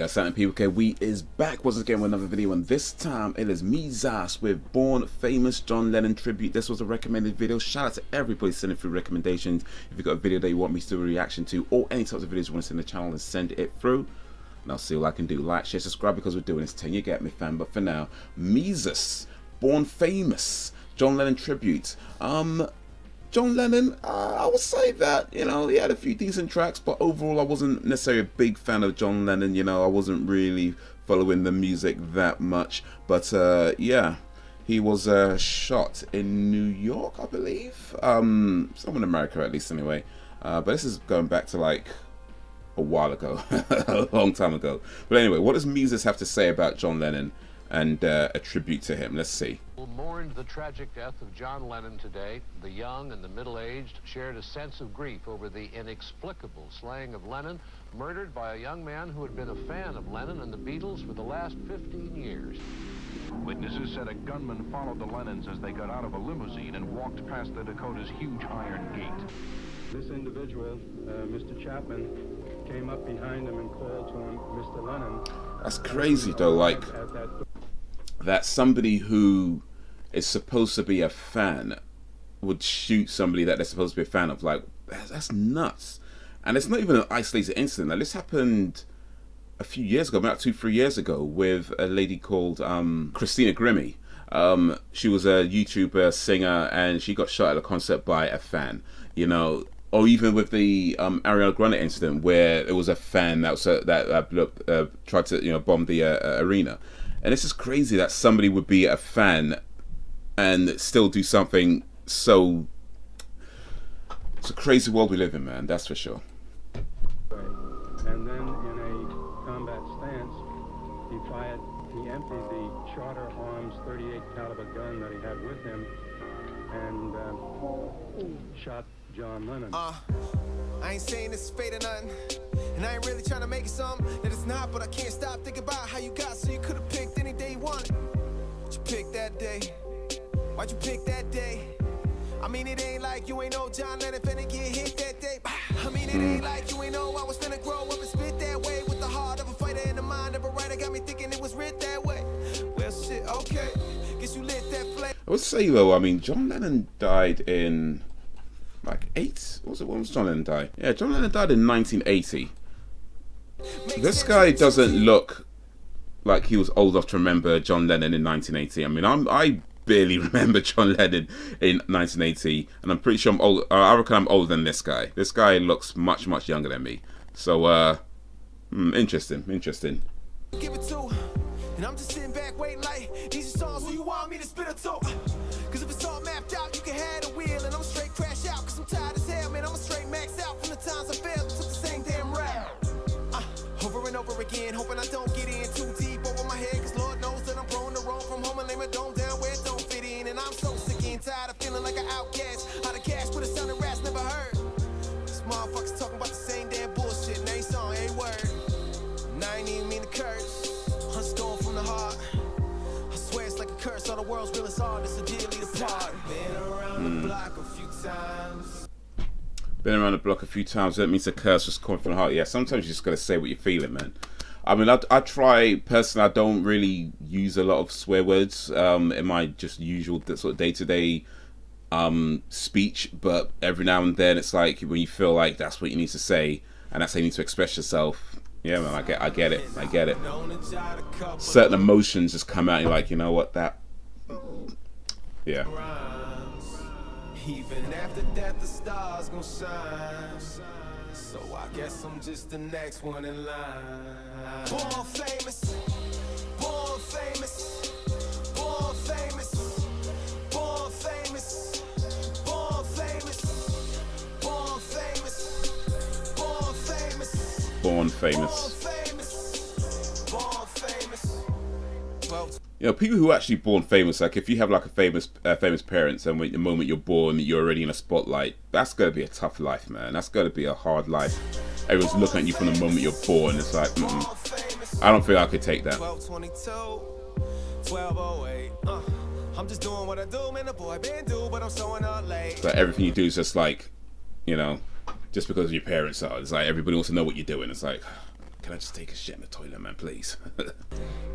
Yes, and people, okay, we is back once again with another video, and this time it is Mesus with Born Famous John Lennon tribute. This was a recommended video. Shout out to everybody sending through recommendations. If you've got a video that you want me to do a reaction to, or any types of videos you want to send the channel, and send it through, and I'll see what I can do. Like, share, subscribe, because we're doing this 10 You Get Me fan. But for now, Mesus, Born Famous John Lennon tribute. John Lennon, I would say that, you know, he had a few decent tracks, but overall I wasn't necessarily a big fan of John Lennon. You know, I wasn't really following the music that much. But yeah, he was shot in New York, I believe, somewhere in America at least anyway. But this is going back to like a while ago, a long time ago. But anyway, what does Mesus have to say about John Lennon and a tribute to him? Let's see. Mourned the tragic death of John Lennon today. The young and the middle-aged shared a sense of grief over the inexplicable slaying of Lennon, murdered by a young man who had been a fan of Lennon and the Beatles for the last 15 years. Witnesses said a gunman followed the Lennons as they got out of a limousine and walked past the Dakota's huge iron gate. This individual, Mr. Chapman, came up behind him and called to him, Mr. Lennon. That's crazy though, like that somebody who is supposed to be a fan would shoot somebody that they're supposed to be a fan of. Like, that's nuts. And it's not even an isolated incident. Like, this happened a few years ago, about 2-3 years ago, with a lady called Christina Grimmie. She was a YouTuber, singer, and she got shot at a concert by a fan, you know. Or even with the Ariana Grande incident, where it was a fan that was that tried to, you know, bomb the arena. And it's just crazy that somebody would be a fan and still do something so. It's a crazy world we live in, man. That's for sure. And then in a combat stance, he emptied the Charter Arms .38 caliber gun that he had with him, and shot John Lennon. I ain't saying this is fate or nothing, and I ain't really trying to make it something that it's not, but I can't stop thinking about how you got so you could have picked any day you wanted. But you picked that day. Why'd you pick that day? I mean, it ain't like you ain't know John Lennon finna get hit that day. I mean, it ain't like you ain't know I was finna grow up and spit that way, with the heart of a fighter and the mind of a writer. Got me thinking it was writ that way. Well, shit, okay. Guess you lit that flame. I would say though, I mean, John Lennon died in like when was John Lennon die? Yeah, John Lennon died in 1980. This guy doesn't look like he was old enough to remember John Lennon in 1980. I mean, I barely remember John Lennon in 1980, and I'm pretty sure I'm old. I reckon I'm older than this guy. This guy looks much younger than me. So, interesting. Give it to, and I'm just sitting back waiting like, these are songs who you want me to spit it to. Cause if it's all mapped out, you can have the wheel, and I'm straight crash out, cause I'm tired as hell, man. I'm a straight max out from the times I failed and took the same damn route. Over and over again, hoping I don't get in too deep over my head, cause Lord knows that I'm prone to roam from home and lay my dome down where it don't fit in. And I'm so sick and tired of feeling like an outcast, out of cash with a sound of rats never heard. These motherfuckers talking about the same damn bullshit, and ain't song, ain't word. And I ain't even mean to curse, I'm storm from the heart. I swear it's like a curse, all the world's realest artists are dearly apart. Been around the block a few times. Been around the block a few times. That means a curse just coming from the heart. Yeah, sometimes you just gotta say what you're feeling, man. I mean, I try personally. I don't really use a lot of swear words in my just usual sort of day-to-day speech. But every now and then, it's like when you feel like that's what you need to say, and that's how you need to express yourself. Yeah, man, I get it. Certain emotions just come out. And you're like, you know what, that. Yeah. Even after that, the stars gon' shine. So I guess I'm just the next one in line. Born famous, born famous, born famous, born famous, born famous, born famous, born famous, Born famous. born famous. Well, You know, people who are actually born famous, like if you have like a famous parents, and when the moment you're born, you're already in a spotlight, that's going to be a tough life, man. That's going to be a hard life. Everyone's looking at you from the moment you're born. It's like, I don't think I could take that. 12:08. I'm just doing what I do, man. The boy been do, but I'm showing up late. But everything you do is just like, you know, just because your parents are. It's like everybody wants to know what you're doing. It's like, can I just take a shit in the toilet, man, please?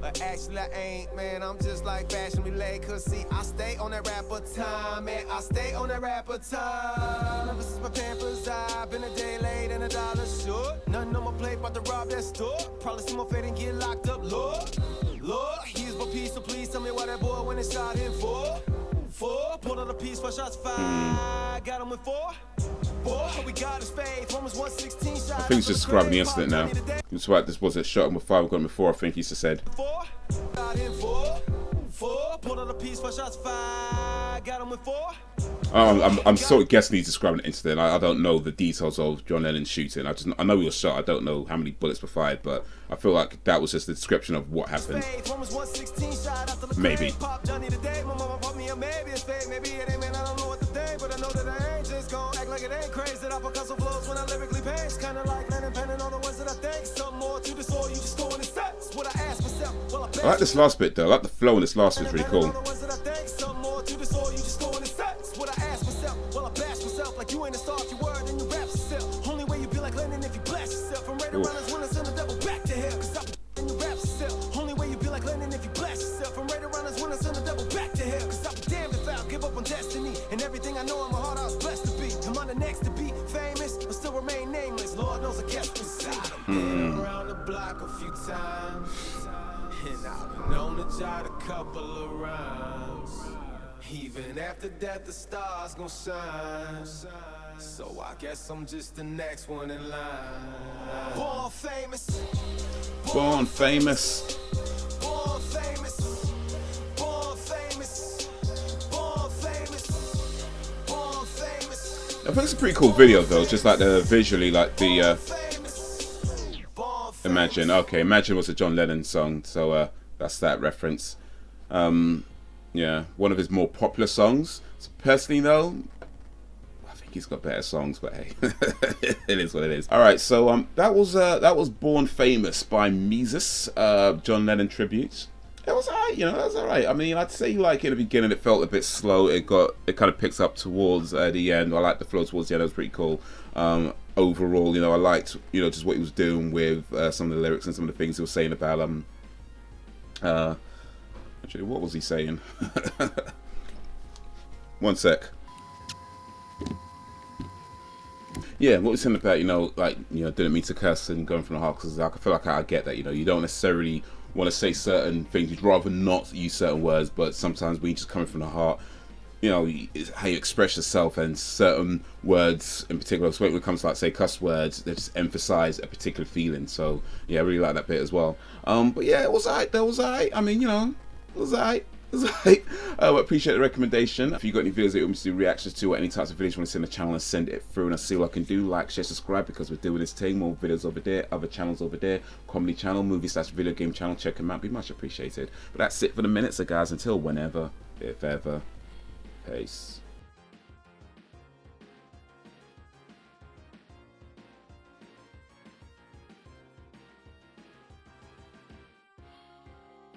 But actually I ain't, man, I'm just like fashion relay. Cause see, I stay on that rapper time, man, I stay on that rapper time. Ever since my Pampers, I've been a day late and $1 short. Nothing on my plate but to rob that store. Probably see my fate and get locked up, Lord. Lord, here's my piece, so please tell me why that boy went and shot him for. Pulled out a piece for shots fired, got him with 4. Boy, we got his faith, Romans 1:16 shot. I think he's just describing the incident now. It's right, this was a shot him with 5, got him with 4, I think he just said. Got him 4. Pulled out a piece for shots fired, got him with 4. I'm sort of guessing he's describing the incident. I don't know the details of John Lennon's shooting. I know he was shot. I don't know how many bullets were fired, but I feel like that was just the description of what happened. Maybe. I like this last bit though. I like the flow in this last bit. It's really cool. What I ask myself, well I bash myself like you ain't a star if you were, then you rap yourself. Only way you be like Lennon if you blast yourself. From right around us when I send the devil back to hell. Cause I you rap yourself. Only way you be like Lennon if you blast yourself. From right around us when I send the devil back to hell. Cause I'll be damned if I'll give up on destiny. And everything I know in my heart I was blessed to be. I'm on the next to be famous, but still remain nameless. Lord knows I kept the seat. I've been around the block a few times. And I've been known to jot a couple of rhymes. Even after death, the stars gon' shine. So I guess I'm just the next one in line. Born famous. Born famous. Born famous. Born famous. Born famous. Born famous. I think it's a pretty cool video though. Just like the visually, like the Imagine. Okay, Imagine was a John Lennon song, so that's that reference. Yeah, one of his more popular songs. So personally, though, I think he's got better songs, but hey, it is what it is. All right, so that was Born Famous by Mesus, John Lennon tribute. It was alright, you know, that was alright. I mean, I'd say like in the beginning it felt a bit slow. It kind of picks up towards the end. I liked the flow towards the end. It was pretty cool. Overall, you know, I liked, you know, just what he was doing with some of the lyrics and some of the things he was saying about actually, what was he saying? One sec. Yeah, what was saying about, you know, like, you know, didn't mean to curse and going from the heart, because I feel like I get that, you know, you don't necessarily want to say certain things, you'd rather not use certain words, but sometimes when you're just coming from the heart, you know, it's how you express yourself, and certain words in particular, so when it comes to like say cuss words, they just emphasize a particular feeling. So yeah, I really like that bit as well. But yeah, it was alright. That was alright. I mean, you know, it was alright. It was alright. I appreciate the recommendation. If you got any videos that you want me to do reactions to, or any types of videos you want to send the channel, and send it through, and I'll see what I can do. Like, share, subscribe, because we're doing this thing. More videos over there, other channels over there, comedy channel, movie/video game channel. Check them out. Be much appreciated. But that's it for the minute. So guys, until whenever, if ever, peace.